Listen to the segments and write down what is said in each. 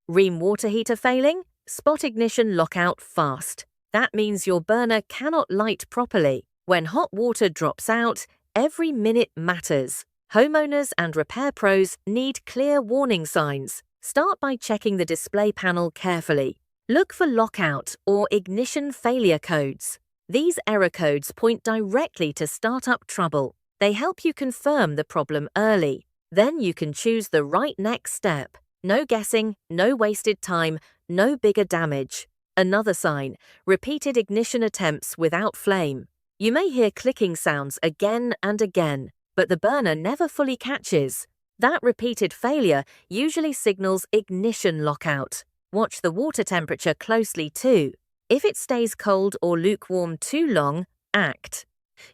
Rheem water heater failing? Spot ignition lockout fast. That means your burner cannot light properly. When hot water drops out, every minute matters. Homeowners and repair pros need clear warning signs. Start by checking the display panel carefully. Look for lockout or ignition failure codes. These error codes point directly to startup trouble. They help you confirm the problem early. Then you can choose the right next step. No guessing, no wasted time, no bigger damage. Another sign: repeated ignition attempts without flame. You may hear clicking sounds again and again, but the burner never fully catches. That repeated failure usually signals ignition lockout. Watch the water temperature closely too. If it stays cold or lukewarm too long, act.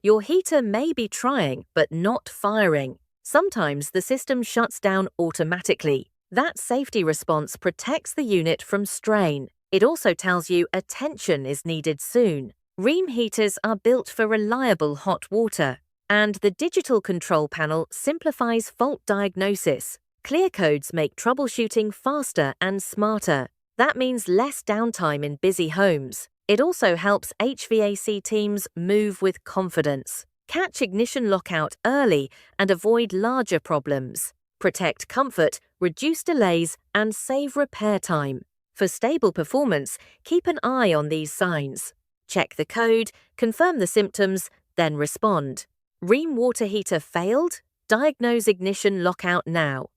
Your heater may be trying but not firing. Sometimes the system shuts down automatically. That safety response protects the unit from strain. It also tells you attention is needed soon. Rheem heaters are built for reliable hot water, and the digital control panel simplifies fault diagnosis. Clear codes make troubleshooting faster and smarter. That means less downtime in busy homes. It also helps HVAC teams move with confidence. Catch ignition lockout early and avoid larger problems. Protect comfort, reduce delays, and save repair time. For stable performance, keep an eye on these signs. Check the code, confirm the symptoms, then respond. Rheem water heater failed? Diagnose ignition lockout now.